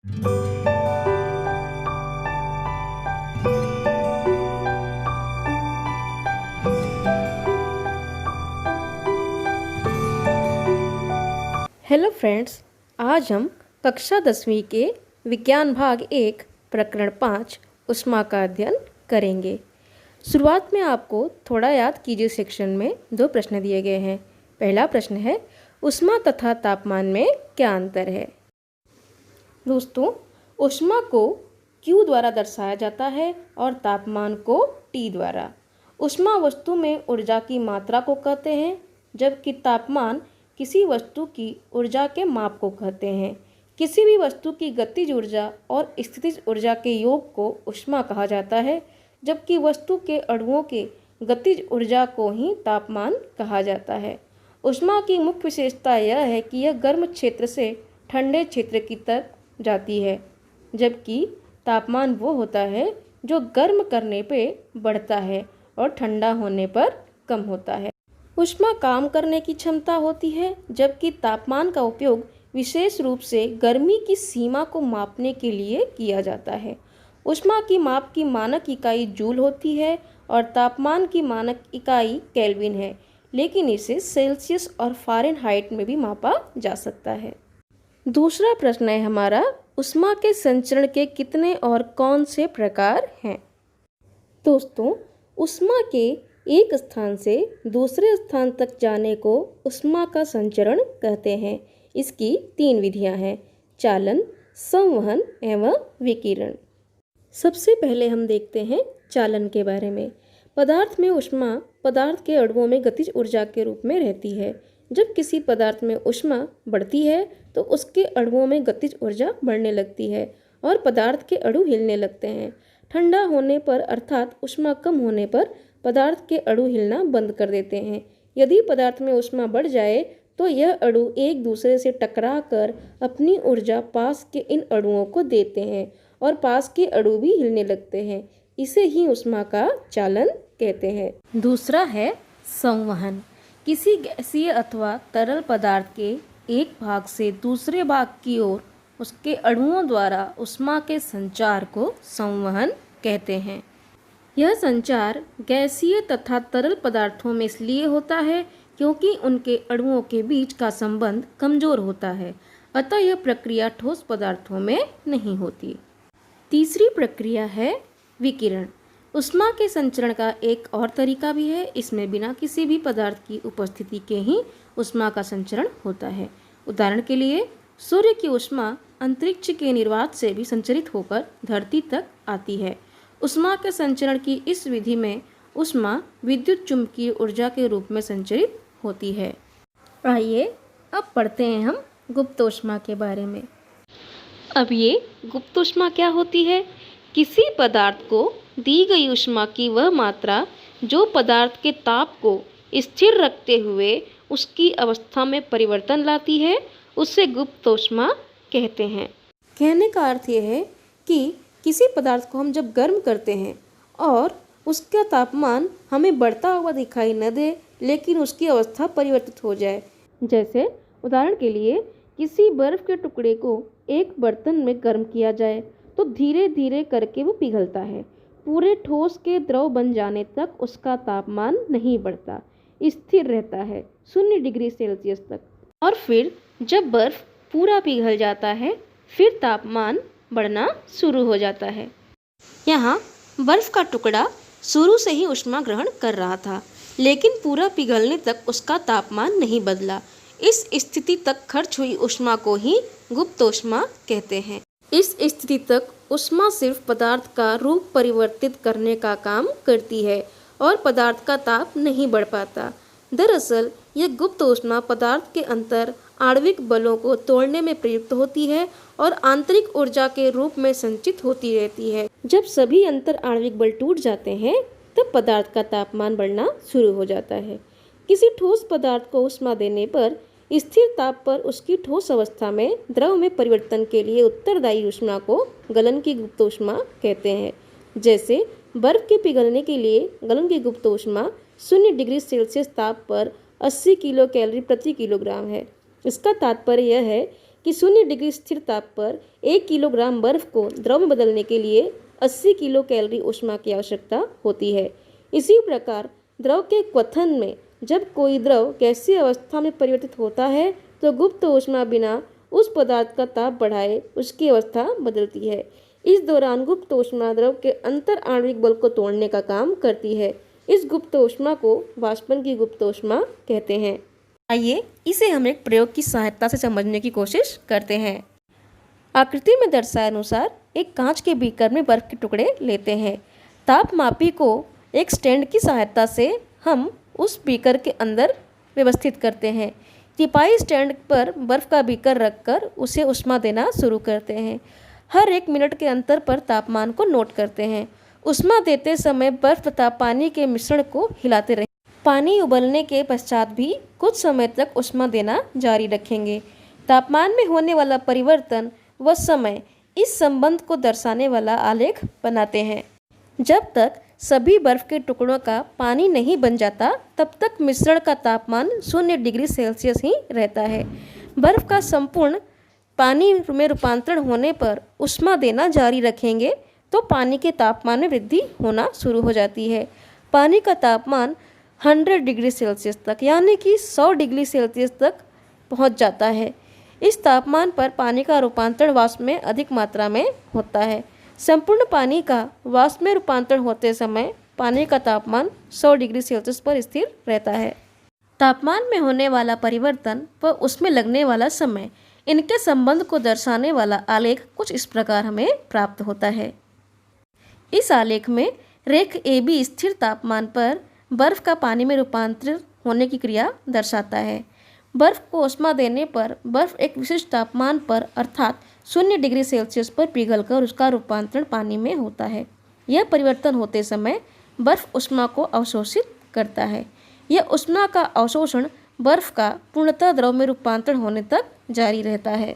Hello friends, आज हम कक्षा 10वीं के विज्ञान भाग 1 प्रकरण 5 ऊष्मा का अध्ययन करेंगे। शुरुआत में आपको थोड़ा याद कीजिए। सेक्शन में 2 प्रश्न दिए गए हैं। पहला प्रश्न है, ऊष्मा तथा तापमान में क्या अंतर है। दोस्तों, ऊष्मा को Q द्वारा दर्शाया जाता है और तापमान को T द्वारा। ऊष्मा वस्तु में ऊर्जा की मात्रा को कहते हैं, जबकि तापमान किसी वस्तु की ऊर्जा के माप को कहते हैं। किसी भी वस्तु की गतिज ऊर्जा और स्थितिज ऊर्जा के योग को ऊष्मा कहा जाता है, जबकि वस्तु के अणुओं के गतिज ऊर्जा को ही तापमान कहा जाता है। ऊष्मा की मुख्य विशेषता यह है कि यह गर्म क्षेत्र से ठंडे क्षेत्र की तरफ जाती है, जबकि तापमान वो होता है जो गर्म करने पे बढ़ता है और ठंडा होने पर कम होता है। ऊष्मा काम करने की क्षमता होती है, जबकि तापमान का उपयोग विशेष रूप से गर्मी की सीमा को मापने के लिए किया जाता है। ऊष्मा की माप की मानक इकाई जूल होती है और तापमान की मानक इकाई केल्विन है, लेकिन इसे सेल्सियस और फ़ारेनहाइट में भी मापा जा सकता है। दूसरा प्रश्न है हमारा, ऊष्मा के संचरण के कितने और कौन से प्रकार हैं। दोस्तों, ऊष्मा के एक स्थान से दूसरे स्थान तक जाने को ऊष्मा का संचरण कहते हैं। इसकी 3 विधियां हैं, चालन, संवहन एवं विकिरण। सबसे पहले हम देखते हैं चालन के बारे में। पदार्थ में ऊष्मा पदार्थ के अणुओं में गतिज ऊर्जा के रूप में रहती है। जब किसी पदार्थ में ऊष्मा बढ़ती है तो उसके अणुओं में गतिज ऊर्जा बढ़ने लगती है और पदार्थ के अणु हिलने लगते हैं। ठंडा होने पर अर्थात ऊष्मा कम होने पर पदार्थ के अणु हिलना बंद कर देते हैं। यदि पदार्थ में ऊष्मा बढ़ जाए तो यह अणु एक दूसरे से टकरा कर अपनी ऊर्जा पास के इन अणुओं को देते हैं और पास के अणु भी हिलने लगते हैं। इसे ही ऊष्मा का चालन कहते हैं। दूसरा है संवहन। किसी गैसीय अथवा तरल पदार्थ के एक भाग से दूसरे भाग की ओर उसके अणुओं द्वारा ऊष्मा के संचार को संवहन कहते हैं। यह संचार गैसीय तथा तरल पदार्थों में इसलिए होता है क्योंकि उनके अणुओं के बीच का संबंध कमजोर होता है, अतः यह प्रक्रिया ठोस पदार्थों में नहीं होती। तीसरी प्रक्रिया है विकिरण। ऊष्मा के संचरण का एक और तरीका भी है। इसमें बिना किसी भी पदार्थ की उपस्थिति के ही ऊष्मा का संचरण होता है। उदाहरण के लिए, सूर्य की ऊष्मा अंतरिक्ष के निर्वात से भी संचरित होकर धरती तक आती है। ऊष्मा के संचरण की इस विधि में ऊष्मा विद्युत चुंबकीय ऊर्जा के रूप में संचरित होती है। आइए अब पढ़ते हैं हम गुप्त ऊष्मा के बारे में। अब ये गुप्त ऊष्मा क्या होती है। किसी पदार्थ को दी गई ऊष्मा की वह मात्रा जो पदार्थ के ताप को स्थिर रखते हुए उसकी अवस्था में परिवर्तन लाती है, उसे गुप्त ऊष्मा कहते हैं। कहने का अर्थ यह है कि किसी पदार्थ को हम जब गर्म करते हैं और उसका तापमान हमें बढ़ता हुआ दिखाई न दे, लेकिन उसकी अवस्था परिवर्तित हो जाए। जैसे उदाहरण के लिए, किसी बर्फ के टुकड़े को एक बर्तन में गर्म किया जाए तो धीरे धीरे करके वो पिघलता है। पूरे ठोस के द्रव बन जाने तक उसका तापमान नहीं बढ़ता, स्थिर रहता है 0 डिग्री सेल्सियस तक। और फिर जब बर्फ पूरा पिघल जाता है, फिर तापमान बढ़ना शुरू हो जाता है। यहाँ बर्फ का टुकड़ा शुरू से ही ऊष्मा ग्रहण कर रहा था, लेकिन पूरा पिघलने तक उसका तापमान नहीं बदला। इस स्थिति तक खर्च हुई ऊष्मा को ही गुप्त ऊष्मा कहते हैं। इस स्थिति तक ऊष्मा सिर्फ पदार्थ का रूप परिवर्तित करने का काम करती है और पदार्थ का ताप नहीं बढ़ पाता। दरअसल यह गुप्त ऊष्मा पदार्थ के अंतर आणविक बलों को तोड़ने में प्रयुक्त होती है और आंतरिक ऊर्जा के रूप में संचित होती रहती है। जब सभी अंतर आणविक बल टूट जाते हैं, तब पदार्थ का तापमान बढ़ना शुरू हो जाता है। किसी ठोस पदार्थ को ऊष्मा देने पर स्थिर ताप पर उसकी ठोस अवस्था में द्रव में परिवर्तन के लिए उत्तरदायी ऊष्मा को गलन की गुप्त ऊष्मा कहते हैं। जैसे बर्फ के पिघलने के लिए गलन की गुप्त ऊष्मा 0 डिग्री सेल्सियस ताप पर 80 किलो कैलोरी प्रति किलोग्राम है। इसका तात्पर्य यह है कि 0 डिग्री स्थिर ताप पर 1 किलोग्राम बर्फ को द्रव में बदलने के लिए 80 किलो कैलोरी ऊष्मा की आवश्यकता होती है। इसी प्रकार द्रव के क्वथन में जब कोई द्रव गैसीय अवस्था में परिवर्तित होता है तो गुप्त ऊष्मा बिना उस पदार्थ का ताप बढ़ाए उसकी अवस्था बदलती है। इस दौरान गुप्त ऊष्मा द्रव के अंतर आणविक बल को तोड़ने का काम करती है। इस गुप्त ऊष्मा को वाष्पन की गुप्त ऊष्मा कहते हैं। आइए इसे हम एक प्रयोग की सहायता से समझने की कोशिश करते हैं। आकृति में दर्शाए अनुसार एक कांच के बीकर में बर्फ के टुकड़े लेते हैं। तापमापी को एक स्टैंड की सहायता से हम उस बीकर के अंदर व्यवस्थित करते हैं। तिपाई स्टैंड पर बर्फ का बीकर रखकर उसे ऊष्मा देना शुरू करते हैं। हर 1 मिनट के अंतर पर तापमान को नोट करते हैं। ऊष्मा देते समय बर्फ तथा पानी के मिश्रण को हिलाते रहें। पानी उबलने के पश्चात भी कुछ समय तक ऊष्मा देना जारी रखेंगे। तापमान में होने वाला परिवर्तन व समय, इस संबंध को दर्शाने वाला आलेख बनाते हैं। जब तक सभी बर्फ के टुकड़ों का पानी नहीं बन जाता तब तक मिश्रण का तापमान 0 डिग्री सेल्सियस ही रहता है। बर्फ का संपूर्ण पानी में रूपांतरण होने पर ऊष्मा देना जारी रखेंगे तो पानी के तापमान में वृद्धि होना शुरू हो जाती है। पानी का तापमान 100 डिग्री सेल्सियस तक यानी कि 100 डिग्री सेल्सियस तक पहुंच जाता है। इस तापमान पर पानी का रूपांतरण वाष्प में अधिक मात्रा में होता है। संपूर्ण पानी का वाष्प में रूपांतरण होते समय पानी का तापमान 100 डिग्री सेल्सियस पर स्थिर रहता है। तापमान में होने वाला परिवर्तन व उसमें लगने वाला समय, इनके संबंध को दर्शाने वाला आलेख कुछ इस प्रकार हमें प्राप्त होता है। इस आलेख में रेख AB स्थिर तापमान पर बर्फ का पानी में रूपांतरित होने की क्रिया दर्शाता है। बर्फ को ऊष्मा देने पर बर्फ एक विशिष्ट तापमान पर अर्थात 0 डिग्री सेल्सियस पर पिघलकर उसका रूपांतरण पानी में होता है। यह परिवर्तन होते समय बर्फ ऊष्मा को अवशोषित करता है। यह ऊष्मा का अवशोषण बर्फ का पूर्णतः द्रव में रूपांतरण होने तक जारी रहता है।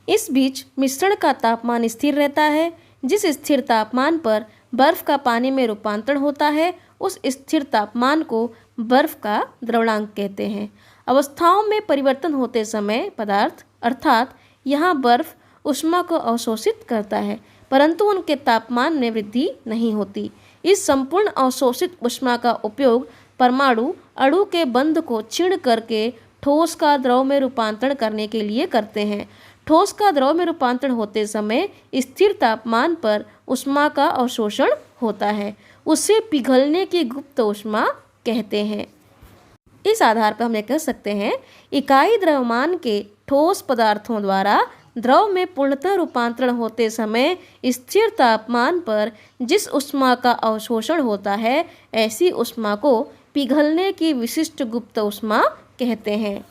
इस बीच मिश्रण का तापमान स्थिर रहता है। जिस स्थिर तापमान पर बर्फ का पानी में रूपांतरण होता है उस स्थिर तापमान को बर्फ का द्रवणांक कहते हैं। अवस्थाओं में परिवर्तन होते समय पदार्थ अर्थात यहाँ बर्फ ऊष्मा को अवशोषित करता है परंतु उनके तापमान में वृद्धि नहीं होती। इस संपूर्ण अवशोषित ऊष्मा का उपयोग परमाणु अणु के बंध को क्षीण करके ठोस का द्रव में रूपांतरण करने के लिए करते हैं। ठोस का द्रव में रूपांतरण होते समय स्थिर तापमान पर ऊष्मा का अवशोषण होता है। उसे पिघलने की गुप्त ऊष्मा कहते हैं। इस आधार पर हम ये कह सकते हैं इकाई द्रव्यमान के ठोस पदार्थों द्वारा द्रव में पूर्णतः रूपांतरण होते समय स्थिर तापमान पर जिस ऊष्मा का अवशोषण होता है ऐसी ऊष्मा को पिघलने की विशिष्ट गुप्त ऊष्मा कहते हैं।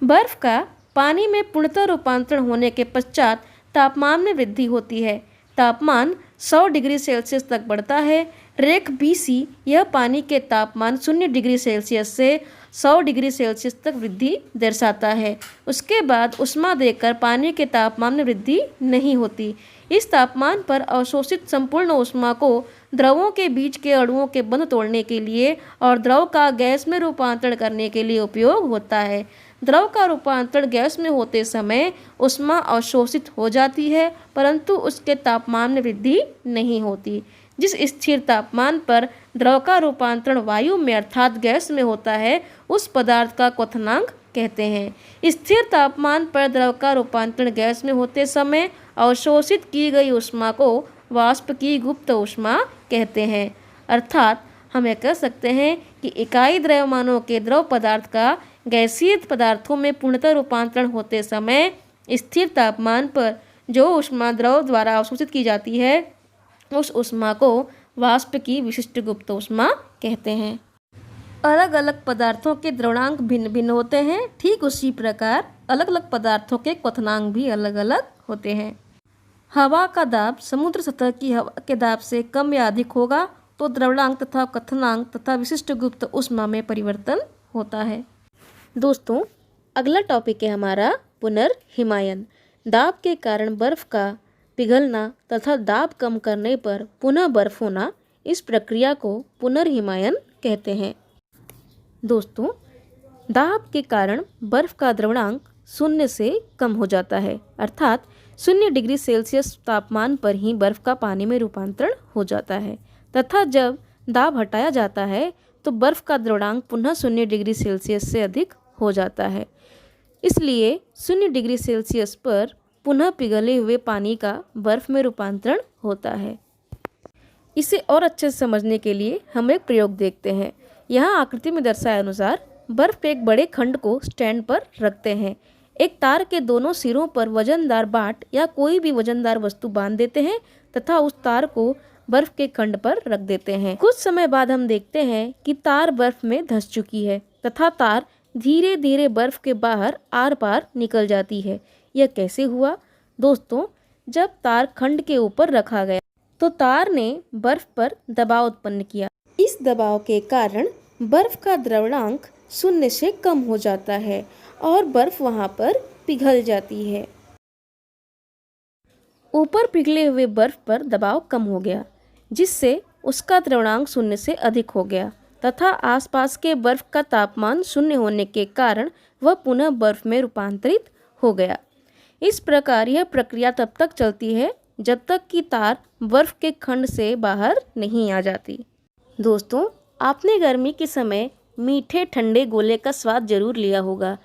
बर्फ का पानी में पूर्णतः रूपांतरण होने के पश्चात तापमान में वृद्धि होती है। तापमान 100 डिग्री सेल्सियस तक बढ़ता है। रेख BC यह पानी के तापमान 0 डिग्री सेल्सियस से 100 डिग्री सेल्सियस तक वृद्धि दर्शाता है। उसके बाद ऊष्मा देकर पानी के तापमान में वृद्धि नहीं होती। इस तापमान पर अवशोषित संपूर्ण ऊष्मा को द्रवों के बीच के अणुओं के बंध तोड़ने के लिए और द्रव का गैस में रूपांतरण करने के लिए उपयोग होता है। द्रव का रूपांतरण गैस में होते समय ऊष्मा अवशोषित हो जाती है परंतु उसके तापमान में वृद्धि नहीं होती। जिस स्थिर तापमान पर द्रव का रूपांतरण वायु में अर्थात गैस में होता है उस पदार्थ का क्वथनांक कहते हैं। स्थिर तापमान पर द्रव का रूपांतरण गैस में होते समय अवशोषित की गई ऊष्मा को वाष्प की गुप्त ऊष्मा कहते हैं। अर्थात हम यह कह सकते हैं कि इकाई द्रव्यमानों के द्रव पदार्थ का गैसीय पदार्थों में पूर्णतः रूपांतरण होते समय स्थिर तापमान पर जो ऊष्मा द्रव द्वारा अवशोषित की जाती है उस ऊष्मा को वाष्प की विशिष्ट गुप्त ऊष्मा कहते हैं। अलग अलग पदार्थों के द्रवणांक भिन्न भिन्न होते हैं। ठीक उसी प्रकार अलग अलग पदार्थों के क्वथनांक भी अलग अलग होते हैं। हवा का दाब समुद्र सतह की हवा के दाब से कम या अधिक होगा तो द्रवणांक तथा क्वथनांक तथा विशिष्ट गुप्त ऊष्मा में परिवर्तन होता है। दोस्तों, अगला टॉपिक है हमारा पुनर्हिमायन। दाब के कारण बर्फ का पिघलना तथा दाब कम करने पर पुनः बर्फ होना, इस प्रक्रिया को पुनर्हिमायन कहते हैं। दोस्तों, दाब के कारण बर्फ का द्रवणांक शून्य से कम हो जाता है, अर्थात 0 डिग्री सेल्सियस तापमान पर ही बर्फ़ का पानी में रूपांतरण हो जाता है तथा जब दाब हटाया जाता है तो बर्फ़ का द्रवणांक पुनः 0 डिग्री सेल्सियस से अधिक हो जाता है। इसलिए 0 डिग्री सेल्सियस पर पुनः पिघले हुए पानी का बर्फ़ में रूपांतरण होता है। इसे और अच्छे से समझने के लिए हम एक प्रयोग देखते हैं। यहाँ आकृति में दर्शाए अनुसार बर्फ़ के एक बड़े खंड को स्टैंड पर रखते हैं। एक तार के दोनों सिरों पर वजनदार बाट या कोई भी वजनदार वस्तु बांध देते हैं तथा उस तार को बर्फ़ के खंड पर रख देते हैं। कुछ समय बाद हम देखते हैं कि तार बर्फ़ में धंस चुकी है तथा तार धीरे धीरे बर्फ़ के बाहर आर पार निकल जाती है। यह कैसे हुआ? दोस्तों, जब तार खंड के ऊपर रखा गया तो तार ने बर्फ़ पर दबाव उत्पन्न किया। इस दबाव के कारण बर्फ़ का द्रवणांक 0 से कम हो जाता है और बर्फ़ वहाँ पर पिघल जाती है। ऊपर पिघले हुए बर्फ़ पर दबाव कम हो गया जिससे उसका द्रवणांक 0 से अधिक हो गया तथा आसपास के बर्फ़ का तापमान 0 होने के कारण वह पुनः बर्फ़ में रूपांतरित हो गया। इस प्रकार यह प्रक्रिया तब तक चलती है जब तक कि तार बर्फ़ के खंड से बाहर नहीं आ जाती। दोस्तों, आपने गर्मी के समय मीठे ठंडे गोले का स्वाद जरूर लिया होगा।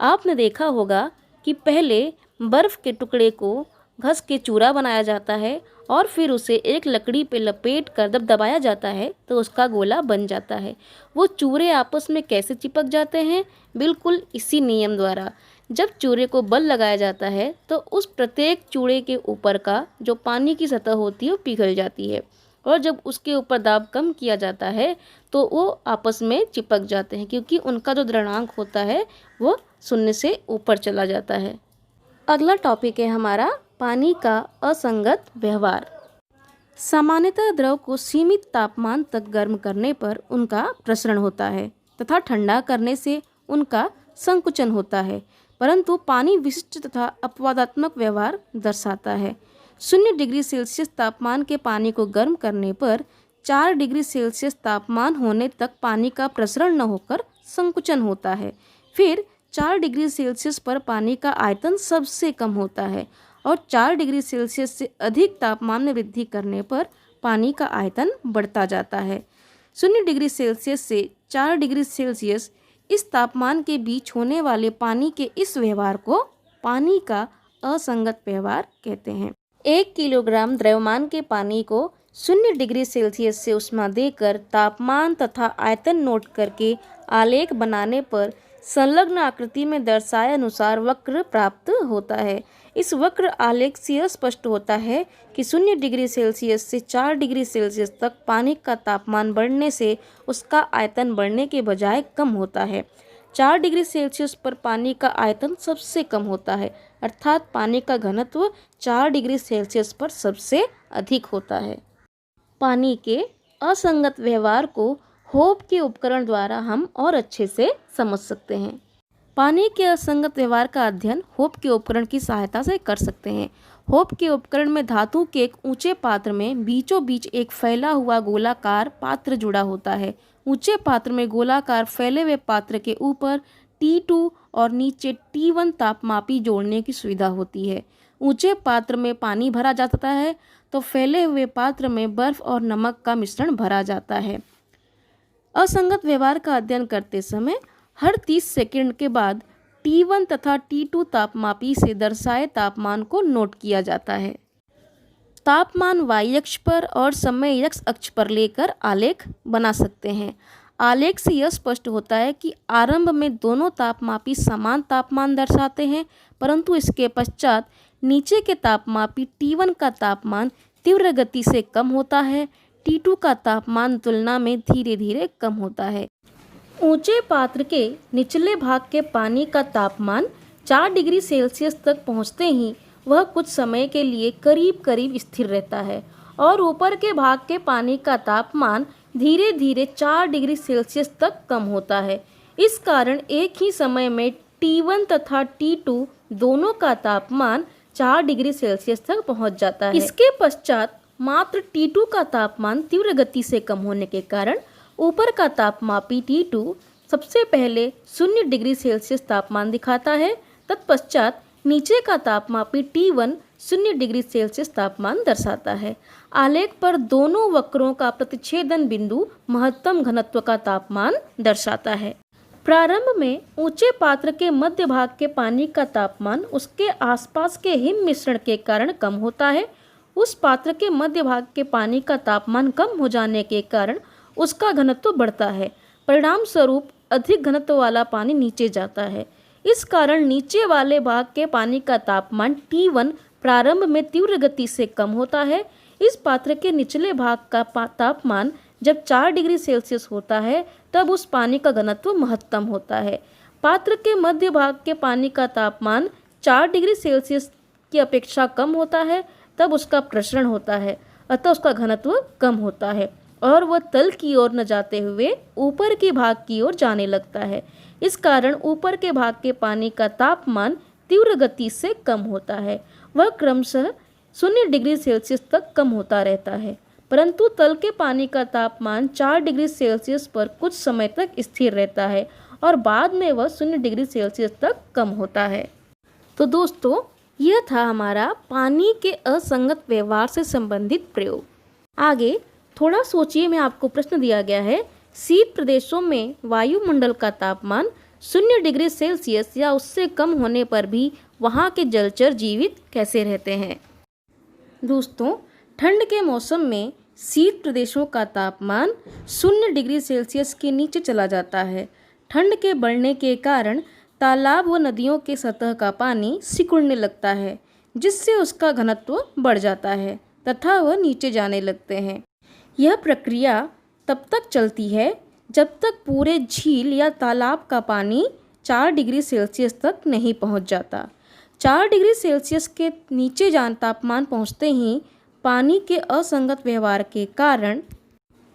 आपने देखा होगा कि पहले बर्फ़ के टुकड़े को घस के चूरा बनाया जाता है और फिर उसे एक लकड़ी पे लपेट कर जब दबाया जाता है तो उसका गोला बन जाता है। वो चूरे आपस में कैसे चिपक जाते हैं? बिल्कुल इसी नियम द्वारा। जब चूरे को बल लगाया जाता है तो उस प्रत्येक चूड़े के ऊपर का जो पानी की सतह होती है वो पिघल जाती है और जब उसके ऊपर दाब कम किया जाता है तो वो आपस में चिपक जाते हैं क्योंकि उनका जो द्रवणांक होता है वो 0 से ऊपर चला जाता है। अगला टॉपिक है हमारा पानी का असंगत व्यवहार। सामान्यतः द्रव को सीमित तापमान तक गर्म करने पर उनका प्रसरण होता है तथा ठंडा करने से उनका संकुचन होता है, परंतु पानी विशिष्ट तथा अपवादात्मक व्यवहार दर्शाता है। 0 डिग्री सेल्सियस तापमान के पानी को गर्म करने पर 4 डिग्री सेल्सियस तापमान होने तक पानी का प्रसरण न होकर संकुचन होता है। फिर 4 डिग्री सेल्सियस पर पानी का आयतन सबसे कम होता है और 4 डिग्री सेल्सियस से अधिक तापमान में वृद्धि करने पर पानी का आयतन बढ़ता जाता है। 0 डिग्री सेल्सियस से 4 डिग्री सेल्सियस इस तापमान के बीच होने वाले पानी के इस व्यवहार को पानी का असंगत व्यवहार कहते हैं। 1 किलोग्राम द्रव्यमान के पानी को 0 डिग्री सेल्सियस से उष्मा देकर तापमान तथा आयतन नोट करके आलेख बनाने पर संलग्न आकृति में दर्शाए अनुसार वक्र प्राप्त होता है। इस वक्र आलेख से यह स्पष्ट होता है कि 0 डिग्री सेल्सियस से 4 डिग्री सेल्सियस तक पानी का तापमान बढ़ने से उसका आयतन बढ़ने के बजाय कम होता है। 4 डिग्री सेल्सियस पर पानी का आयतन सबसे कम होता है, अर्थात पानी का घनत्व 4 डिग्री सेल्सियस पर सबसे अधिक होता है। पानी के असंगत व्यवहार को होप के उपकरण द्वारा हम और अच्छे से समझ सकते हैं। पानी के असंगत व्यवहार का अध्ययन होप के उपकरण की सहायता से कर सकते हैं। होप के उपकरण में धातु के एक ऊंचे पात्र में बीचों बीच एक फैला हुआ गोलाकार पात्र जुड़ा होता है। ऊंचे पात्र में गोलाकार फैले हुए पात्र के ऊपर T2 और नीचे T1 तापमापी जोड़ने की सुविधा होती है। ऊंचे पात्र में पानी भरा जाता है तो फैले हुए पात्र में बर्फ और नमक का मिश्रण भरा जाता है। असंगत व्यवहार का अध्ययन करते समय हर 30 सेकंड के बाद T1 तथा T2 तापमापी से दर्शाए तापमान को नोट किया जाता है। तापमान y अक्ष पर और समय x अक्ष पर लेकर आलेख बना सकते हैं। आलेख से यह स्पष्ट होता है कि आरंभ में दोनों तापमापी समान तापमान दर्शाते हैं, परंतु इसके पश्चात नीचे के तापमापी T1 का तापमान तीव्र गति से कम होता है, T2 का तापमान तुलना में धीरे धीरे कम होता है। ऊंचे पात्र के निचले भाग के पानी का तापमान 4 डिग्री सेल्सियस तक पहुंचते ही वह कुछ समय के लिए करीब करीब स्थिर रहता है और ऊपर के भाग के पानी का तापमान धीरे धीरे 4 डिग्री सेल्सियस तक कम होता है। इस कारण एक ही समय में T1 तथा T2 दोनों का तापमान 4 डिग्री सेल्सियस तक पहुंच जाता है। इसके पश्चात मात्र T2 का तापमान तीव्र गति से कम होने के कारण ऊपर का तापमापी T2 सबसे पहले 0 डिग्री सेल्सियस तापमान दिखाता है तत्पश्चात नीचे का तापमापी T1 0 डिग्री सेल्सियस तापमान दर्शाता है। आलेख पर दोनों वक्रों का प्रतिच्छेदन बिंदु महत्तम घनत्व का तापमान दर्शाता है। प्रारंभ में ऊंचे पात्र के मध्य भाग के पानी का तापमान उसके आसपास के हिम मिश्रण के कारण कम होता है। उस पात्र के मध्य भाग के पानी का तापमान कम हो जाने के कारण उसका घनत्व बढ़ता है। परिणाम स्वरूप अधिक घनत्व वाला पानी नीचे जाता है। इस कारण नीचे वाले भाग के पानी का तापमान T1 प्रारंभ में तीव्र गति से कम होता है। इस पात्र के निचले भाग का तापमान जब 4 डिग्री सेल्सियस होता है तब उस पानी का घनत्व महत्तम होता है। पात्र के मध्य भाग के पानी का तापमान 4 डिग्री सेल्सियस की अपेक्षा कम होता है तब उसका प्रसरण होता है, अतः उसका घनत्व कम होता है और वह तल की ओर न जाते हुए ऊपर के भाग की ओर जाने लगता है। इस कारण ऊपर के भाग के पानी का तापमान तीव्र गति से कम होता है। वह क्रमशः 0 डिग्री सेल्सियस तक कम होता रहता है, परंतु तल के पानी का तापमान 4 डिग्री सेल्सियस पर कुछ समय तक स्थिर रहता है और बाद में वह 0 डिग्री सेल्सियस तक कम होता है। तो दोस्तों, यह था हमारा पानी के असंगत व्यवहार से संबंधित प्रयोग। आगे थोड़ा सोचिए, में आपको प्रश्न दिया गया है, शीत प्रदेशों में वायुमंडल का तापमान 0 डिग्री सेल्सियस या उससे कम होने पर भी वहाँ के जलचर जीवित कैसे रहते हैं। दोस्तों, ठंड के मौसम में शीत प्रदेशों का तापमान 0 डिग्री सेल्सियस के नीचे चला जाता है। ठंड के बढ़ने के कारण तालाब व नदियों के सतह का पानी सिकुड़ने लगता है, जिससे उसका घनत्व बढ़ जाता है तथा वह नीचे जाने लगते हैं। यह प्रक्रिया तब तक चलती है जब तक पूरे झील या तालाब का पानी 4 डिग्री सेल्सियस तक नहीं पहुंच जाता। 4 डिग्री सेल्सियस के नीचे तापमान पहुंचते ही पानी के असंगत व्यवहार के कारण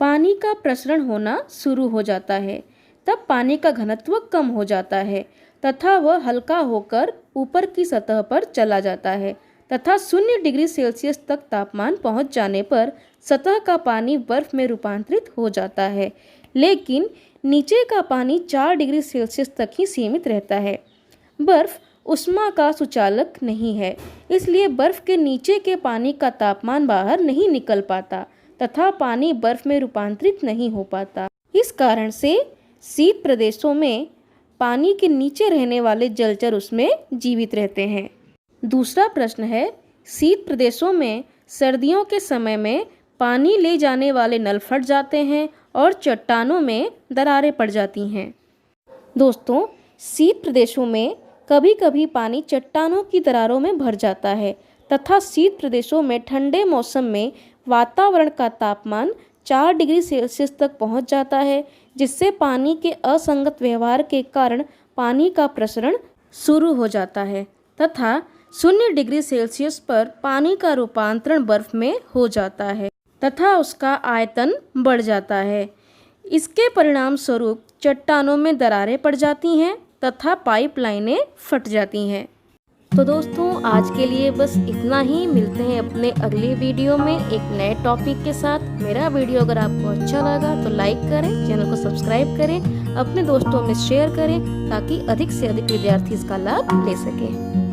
पानी का प्रसरण होना शुरू हो जाता है। तब पानी का घनत्व कम हो जाता है तथा वह हल्का होकर ऊपर की सतह पर चला जाता है तथा 0 डिग्री सेल्सियस तक तापमान पहुंच जाने पर सतह का पानी बर्फ में रूपांतरित हो जाता है, लेकिन नीचे का पानी 4 डिग्री सेल्सियस तक ही सीमित रहता है। बर्फ ऊष्मा का सुचालक नहीं है, इसलिए बर्फ के नीचे के पानी का तापमान बाहर नहीं निकल पाता तथा पानी बर्फ में रूपांतरित नहीं हो पाता। इस कारण से शीत प्रदेशों में पानी के नीचे रहने वाले जलचर उसमें जीवित रहते हैं। दूसरा प्रश्न है, शीत प्रदेशों में सर्दियों के समय में पानी ले जाने वाले नल फट जाते हैं और चट्टानों में दरारें पड़ जाती हैं। दोस्तों, शीत प्रदेशों में कभी कभी पानी चट्टानों की दरारों में भर जाता है तथा शीत प्रदेशों में ठंडे मौसम में वातावरण का तापमान 4 डिग्री सेल्सियस तक पहुंच जाता है, जिससे पानी के असंगत व्यवहार के कारण पानी का प्रसरण शुरू हो जाता है तथा 0 डिग्री सेल्सियस पर पानी का रूपांतरण बर्फ में हो जाता है तथा उसका आयतन बढ़ जाता है। इसके परिणाम स्वरूप चट्टानों में दरारें पड़ जाती हैं तथा पाइपलाइनें फट जाती हैं। तो दोस्तों, आज के लिए बस इतना ही। मिलते हैं अपने अगले वीडियो में एक नए टॉपिक के साथ। मेरा वीडियो अगर आपको अच्छा लगा तो लाइक करें, चैनल को सब्सक्राइब करें, अपने दोस्तों में शेयर करें ताकि अधिक से अधिक विद्यार्थी इसका लाभ ले सकें।